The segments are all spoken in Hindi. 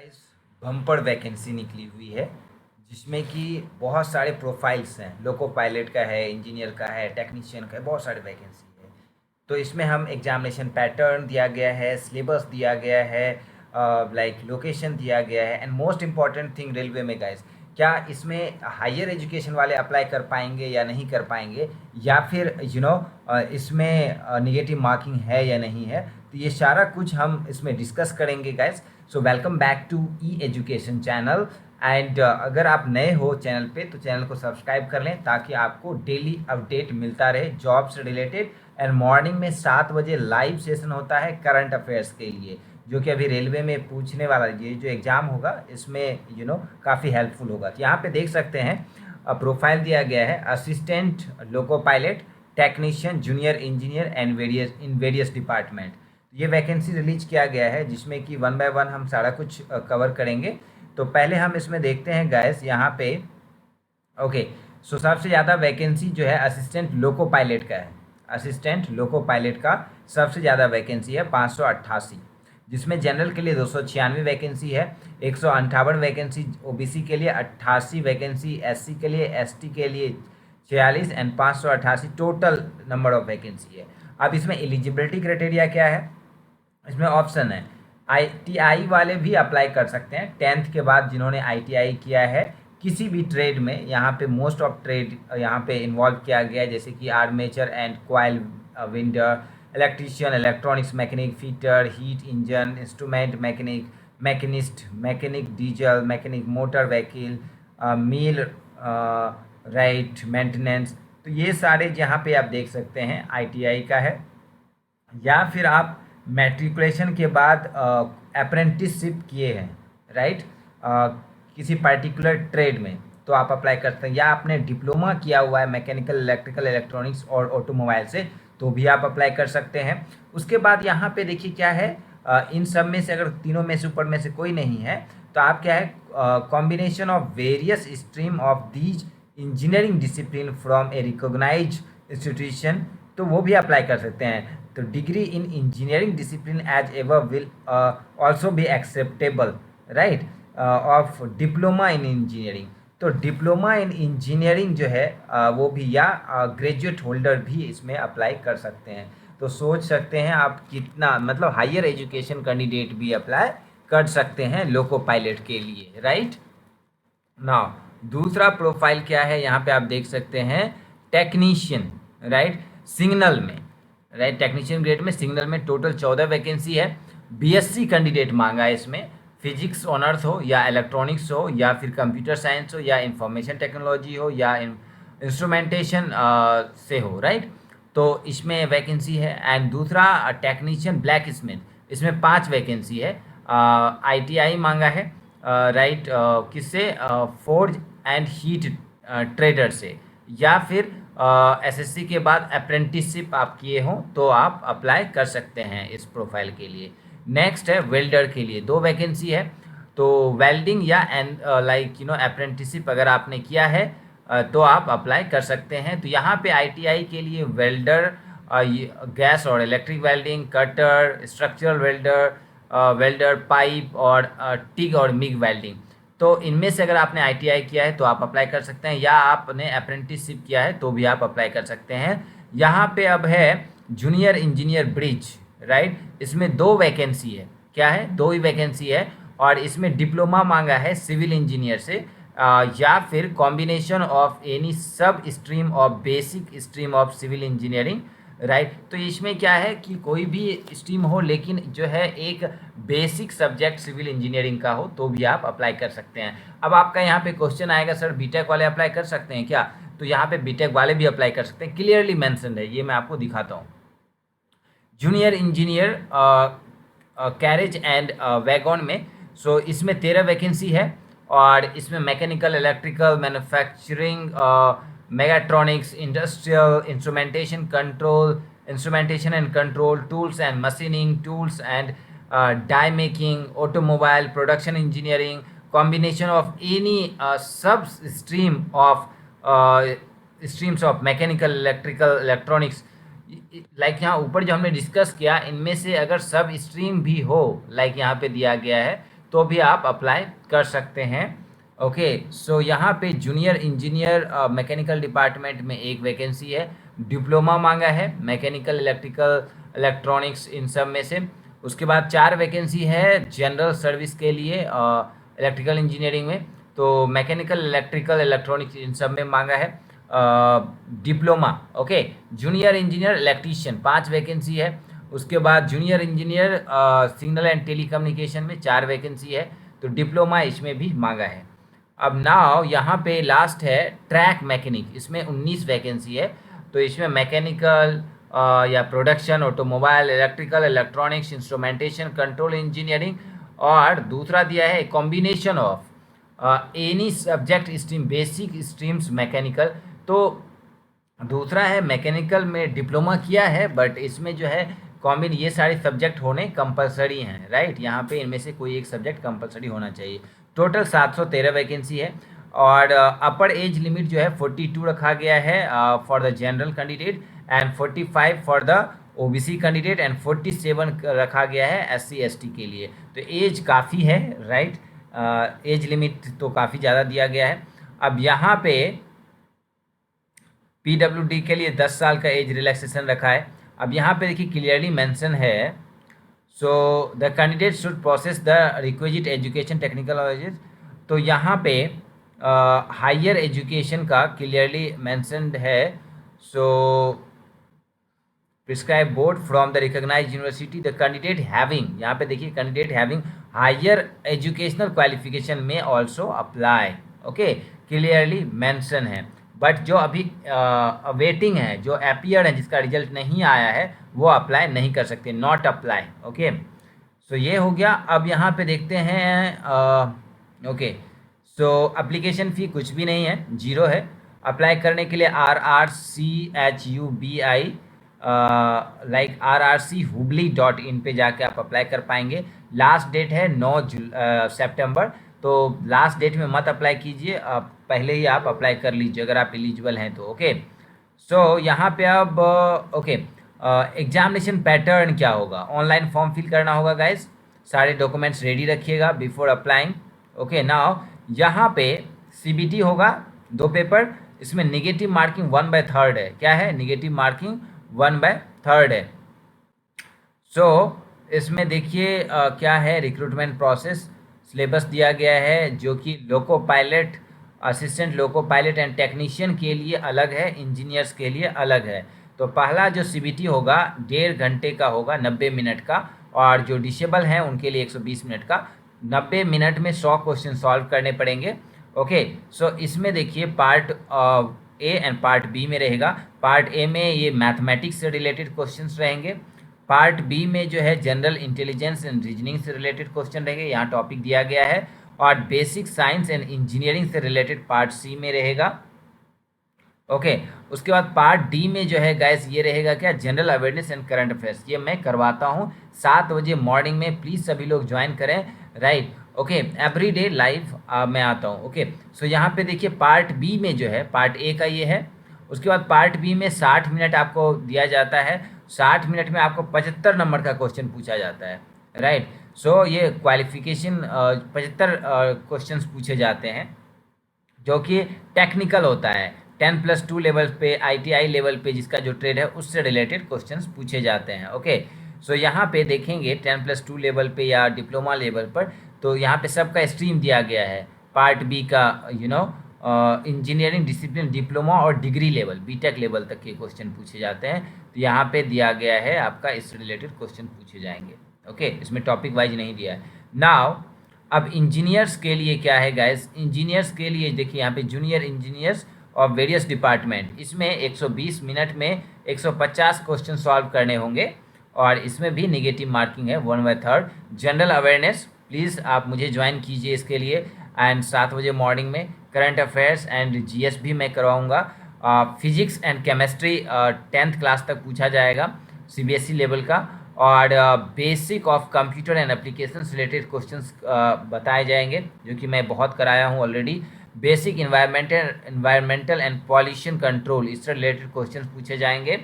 गाइस बम्पर वैकेंसी निकली हुई है जिसमें कि बहुत सारे प्रोफाइल्स हैं। लोको पायलट का है, इंजीनियर का है, टेक्नीशियन का है, बहुत सारे वैकेंसी है। तो इसमें हम एग्जामिनेशन पैटर्न दिया गया है, सिलेबस दिया गया है, लाइक लोकेशन दिया गया है and most important thing railway में गाइस, क्या इसमें हायर एजुकेशन वाले अप्लाई कर पाएंगे या नहीं कर पाएंगे, या फिर इसमें निगेटिव मार्किंग है या नहीं है। तो ये सारा कुछ हम इसमें डिस्कस करेंगे guys. So welcome back to E education channel and अगर आप नए हो चैनल पे तो चैनल को सब्सक्राइब कर लें ताकि आपको डेली अपडेट मिलता रहे जॉब से रिलेटेड। एंड मॉर्निंग में 7 बजे लाइव सेशन होता है करंट अफेयर्स के लिए, जो कि अभी रेलवे में पूछने वाला ये जो एग्ज़ाम होगा इसमें काफ़ी हेल्पफुल होगा। तो यहाँ पे देख सकते हैं प्रोफाइल दिया गया है, assistant loco pilot, technician, junior engineer and various department. ये वैकेंसी रिलीज किया गया है जिसमें कि वन बाय वन हम सारा कुछ कवर करेंगे। तो पहले हम इसमें देखते हैं गैस यहाँ पे। ओके, सो सबसे ज़्यादा वैकेंसी जो है असिस्टेंट लोको पायलट का है। असिस्टेंट लोको पायलट का सबसे ज़्यादा वैकेंसी है 588, जिसमें जनरल के लिए 296 वैकेंसी है, 158 वैकेंसी ओबीसी के लिए, 88 वैकेंसी एससी के लिए, एसटी के लिए 46 and 588 total number of vacancy है। अब इसमें एलिजिबिलिटी क्राइटेरिया क्या है, इसमें ऑप्शन है आईटीआई वाले भी अप्लाई कर सकते हैं। 10th के बाद जिन्होंने आईटीआई किया है किसी भी ट्रेड में, यहाँ पे मोस्ट ऑफ ट्रेड यहाँ पे इन्वॉल्व किया गया है, जैसे कि armature and coil winder, electrician, electronics mechanic, fitter, heat engine, instrument mechanic, machinist, mechanic diesel, mechanic motor vehicle, millwright maintenance. तो ये सारे यहाँ पे आप देख सकते हैं आईटीआई का है। या फिर आप मैट्रिकुलेशन के बाद अप्रेंटिसशिप किए हैं, राइट, किसी पर्टिकुलर ट्रेड में, तो आप अप्लाई कर सकते हैं। या आपने डिप्लोमा किया हुआ है मैकेनिकल, इलेक्ट्रिकल, इलेक्ट्रॉनिक्स और ऑटोमोबाइल से, तो भी आप अप्लाई कर सकते हैं। उसके बाद यहाँ पे देखिए क्या है, इन सब में से अगर तीनों में से ऊपर में से कोई नहीं है तो आप क्या है, combination of various stream of these engineering discipline from a recognise institution, तो वो भी अप्लाई कर सकते हैं। तो degree in engineering discipline as ever will also be acceptable, right, of diploma in engineering. तो डिप्लोमा इन इंजीनियरिंग जो है वो भी, या ग्रेजुएट होल्डर भी इसमें अप्लाई कर सकते हैं। तो सोच सकते हैं आप कितना, मतलब हायर एजुकेशन कैंडिडेट भी अप्लाई कर सकते हैं लोको पायलट के लिए, राइट। नाउ दूसरा प्रोफाइल क्या है, यहाँ पे आप देख सकते हैं टेक्नीशियन, राइट, सिग्नल में, राइट, टेक्नीशियन ग्रेड में सिग्नल में टोटल 14 वैकेंसी है। बीएससी कैंडिडेट मांगा है इसमें, फिजिक्स ऑनर्स हो या इलेक्ट्रॉनिक्स हो या फिर कंप्यूटर साइंस हो या इंफॉर्मेशन टेक्नोलॉजी हो या इंस्ट्रूमेंटेशन से हो, राइट। तो इसमें वैकेंसी है। एंड दूसरा टेक्नीशियन ब्लैक स्मिथ, इसमें 5 वैकेंसी है। आईटीआई मांगा है, राइट, किससे, फोर्ज एंड हीट ट्रेडर से, या फिर एसएससी के बाद अप्रेंटिसशिप आप किए हों तो आप अप्लाई कर सकते हैं इस प्रोफाइल के लिए। नेक्स्ट है वेल्डर के लिए 2 वैकेंसी है। तो वेल्डिंग या लाइक अप्रेंटिसशिप अगर आपने किया है तो आप अप्लाई कर सकते हैं। तो यहाँ पे आईटीआई के लिए वेल्डर, गैस और electric welding, cutter, structural welder, welder pipe और टिग और मिग वेल्डिंग, तो इनमें से अगर आपने आईटीआई किया है तो आप अप्लाई कर सकते हैं, या आपने अप्रेंटिसशिप किया है तो भी आप अप्लाई कर सकते हैं। यहाँ पे अब है जूनियर इंजीनियर ब्रिज, राइट, इसमें 2 वैकेंसी है। क्या है, 2 ही वैकेंसी है, और इसमें डिप्लोमा मांगा है सिविल इंजीनियर से, या फिर combination of any sub stream of basic stream of civil engineering, right. तो इसमें क्या है कि कोई भी स्ट्रीम हो लेकिन जो है एक बेसिक सब्जेक्ट सिविल इंजीनियरिंग का हो तो भी आप अप्लाई कर सकते हैं। अब आपका यहाँ पे क्वेश्चन आएगा, सर बीटेक वाले अप्लाई कर सकते हैं क्या? तो यहाँ पे बीटेक वाले भी अप्लाई कर सकते हैं, क्लियरली मेंशन है, ये मैं आपको दिखाता हूँ। Junior engineer carriage and wagon में, सो इसमें 13 वैकेंसी है, और इसमें mechanical, electrical, manufacturing, mechatronics, industrial, instrumentation and control, tools and machining, tools and die making, automobile, production engineering, combination of any sub stream of streams of mechanical, electrical, electronics, like यहाँ ऊपर जो हमने डिस्कस किया इनमें से अगर सब स्ट्रीम भी हो, लाइक यहाँ पे दिया गया है, तो भी आप अप्लाई कर सकते हैं। ओके, सो यहाँ पे जूनियर इंजीनियर मैकेनिकल डिपार्टमेंट में एक वैकेंसी है, डिप्लोमा मांगा है मैकेनिकल, इलेक्ट्रिकल, इलेक्ट्रॉनिक्स इन सब में से। उसके बाद 4 वैकेंसी है जनरल सर्विस के लिए इलेक्ट्रिकल इंजीनियरिंग में, तो मैकेनिकल, इलेक्ट्रिकल, इलेक्ट्रॉनिक्स इन सब में मांगा है diploma. Okay, junior engineer electrician 5 vacancy है। उसके बाद junior engineer signal and telecommunication में 4 वैकेंसी है, तो डिप्लोमा इसमें भी मांगा है। अब नाउ यहाँ पे लास्ट है ट्रैक मैकेनिक, इसमें 19 वैकेंसी है, तो इसमें मैकेनिकल या production, automobile, electrical, electronics, instrumentation, control engineering, और दूसरा दिया है combination of any subject stream, basic streams mechanical. तो दूसरा है मैकेनिकल में डिप्लोमा किया है, बट इसमें जो है कॉम्बिन ये सारे सब्जेक्ट होने कंपलसरी हैं, राइट। यहाँ पे इनमें से कोई एक सब्जेक्ट कंपलसरी होना चाहिए। टोटल 713 वैकेंसी है, और अपर एज लिमिट जो है 42 रखा गया है for the general candidate, and 45 for the OBC candidate, and 47 रखा गया है SC ST के लिए। तो एज काफ़ी है, राइट, एज लिमिट तो काफ़ी ज़्यादा दिया गया है। अब यहाँ पे PWD के लिए 10 साल का एज रिलैक्सेशन रखा है। अब यहाँ पे देखिए क्लियरली मेंशन है, so the candidate should process the requisite education technical knowledge. तो यहाँ पे हायर एजुकेशन का क्लियरली मेंशनड है, so prescribe board from the recognised university, the candidate having, यहाँ पे देखिए candidate having higher educational qualification में also apply. Okay, clearly mention है, बट जो अभी वेटिंग है, जो अपीयर है, जिसका रिजल्ट नहीं आया है, वो अप्लाई नहीं कर सकते, नॉट अप्लाई। ओके, सो ये हो गया। अब यहाँ पे देखते हैं, ओके, सो एप्लीकेशन फ़ी कुछ भी नहीं है, 0 है। अप्लाई करने के लिए RRCHUBI लाइक rrchubbly.in पे जाके आप अप्लाई कर पाएंगे। लास्ट डेट है 9 सितंबर, तो लास्ट डेट में मत अप्लाई कीजिए, आप पहले ही आप अप्लाई कर लीजिए अगर आप एलिजिबल हैं तो। ओके, सो यहाँ पे अब ओके, एग्जामिनेशन पैटर्न क्या होगा, ऑनलाइन फॉर्म फिल करना होगा गाइज, सारे डॉक्यूमेंट्स रेडी रखिएगा बिफोर अप्लाइंग। ओके, नाउ यहाँ पे CBT होगा 2 पेपर, इसमें निगेटिव मार्किंग 1/3 है। क्या है? निगेटिव मार्किंग 1/3 है। सो इसमें देखिए क्या है, रिक्रूटमेंट प्रोसेस सिलेबस दिया गया है, जो कि loco pilot, assistant loco pilot and technician के लिए अलग है, इंजीनियर्स के लिए अलग है। तो पहला जो CBT होगा 1.5 घंटे का होगा, 90 मिनट का, और जो डिसेबल हैं उनके लिए 120 मिनट का। 90 मिनट में 100 क्वेश्चन सॉल्व करने पड़ेंगे। ओके, सो इसमें देखिए part A and part B में रहेगा। पार्ट A में ये मैथमेटिक्स से रिलेटेड क्वेश्चंस रहेंगे, पार्ट B में जो है जनरल इंटेलिजेंस एंड रीजनिंग से रिलेटेड क्वेश्चन रहेंगे, यहाँ टॉपिक दिया गया है, और बेसिक साइंस एंड इंजीनियरिंग से रिलेटेड पार्ट C में रहेगा। ओके, उसके बाद पार्ट D में जो है गाइस ये रहेगा क्या, general awareness and current affairs. ये मैं करवाता हूँ 7 बजे मॉर्निंग में, प्लीज़ सभी लोग ज्वाइन करें, right. Okay, every day live मैं आता हूँ। ओके, सो यहाँ पे देखिए पार्ट B में जो है, पार्ट A का ये है, उसके बाद पार्ट B में 60 मिनट आपको दिया जाता है, 60 मिनट में आपको 75 नंबर का क्वेश्चन पूछा जाता है, राइट। सो ये क्वालिफिकेशन 75 क्वेश्चंस पूछे जाते हैं, जो कि टेक्निकल होता है, 10+2 लेवल पे, ITI लेवल पे जिसका जो ट्रेड है उससे रिलेटेड क्वेश्चंस पूछे जाते हैं। ओके, सो यहाँ पे देखेंगे 10+2 लेवल पे या डिप्लोमा लेवल पर, तो यहाँ पे सबका स्ट्रीम दिया गया है। पार्ट B का इंजीनियरिंग डिसिप्लिन, डिप्लोमा और डिग्री लेवल, BTech लेवल तक के क्वेश्चन पूछे जाते हैं, तो यहाँ पे दिया गया है आपका इससे रिलेटेड क्वेश्चन पूछे जाएंगे। ओके, इसमें टॉपिक वाइज नहीं दिया है। नाउ अब इंजीनियर्स के लिए क्या है गाइस, इंजीनियर्स के लिए देखिए यहाँ पे जूनियर इंजीनियर्स और वेरियस डिपार्टमेंट, इसमें 120 मिनट में 150 क्वेश्चन सॉल्व करने होंगे, और इसमें भी निगेटिव मार्किंग है 1/3। जनरल अवेयरनेस प्लीज़ आप मुझे ज्वाइन कीजिए इसके लिए, एंड 7 बजे मॉर्निंग में करंट अफेयर्स एंड GS भी मैं करवाऊँगा। Physics and chemistry 10th class तक पूछा जाएगा, CBSE लेवल का, और basic of computer and application related questions बताए जाएंगे, जो कि मैं बहुत कराया हूँ already. Basic environmental and pollution control, इससे रिलेटेड क्वेश्चंस पूछे जाएंगे।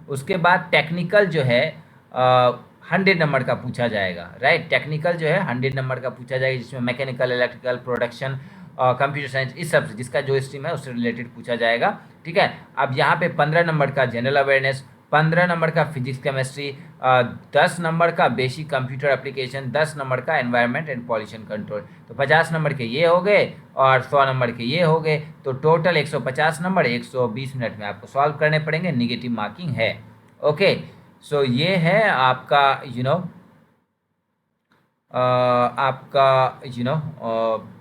उसके बाद टेक्निकल जो है 100 नंबर का पूछा जाएगा, राइट। टेक्निकल जो है 100 नंबर का पूछा जाएगा, जिसमें mechanical, electrical, production, computer science, इस सब से जिसका जो स्ट्रीम है उससे रिलेटेड पूछा जाएगा, ठीक है। अब यहाँ पे 15 नंबर का जनरल अवेयरनेस, 15 नंबर का फिजिक्स केमिस्ट्री, 10 नंबर का बेसिक कंप्यूटर एप्लीकेशन, 10 नंबर का एनवायरनमेंट एंड पॉल्यूशन कंट्रोल। तो 50 नंबर के ये हो गए और 100 नंबर के ये हो गए, तो टोटल 150 नंबर 120 मिनट में आपको सॉल्व करने पड़ेंगे, निगेटिव मार्किंग है। ओके, सो ये है आपका आपका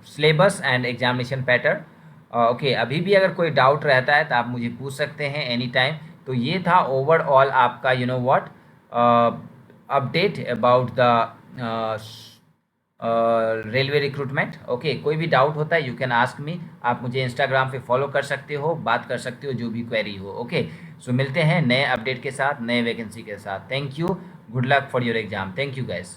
syllabus and examination pattern. Okay, अभी भी अगर कोई डाउट रहता है तो आप मुझे पूछ सकते हैं एनी टाइम। तो ये था ओवरऑल आपका what update about the railway recruitment. Okay, कोई भी डाउट होता है यू कैन आस्क मी, आप मुझे इंस्टाग्राम पे फॉलो कर सकते हो, बात कर सकते हो, जो भी क्वेरी हो। ओके, सो मिलते हैं नए अपडेट के साथ, नए वैकेंसी के साथ। Thank you, good luck for your exam. Thank you guys.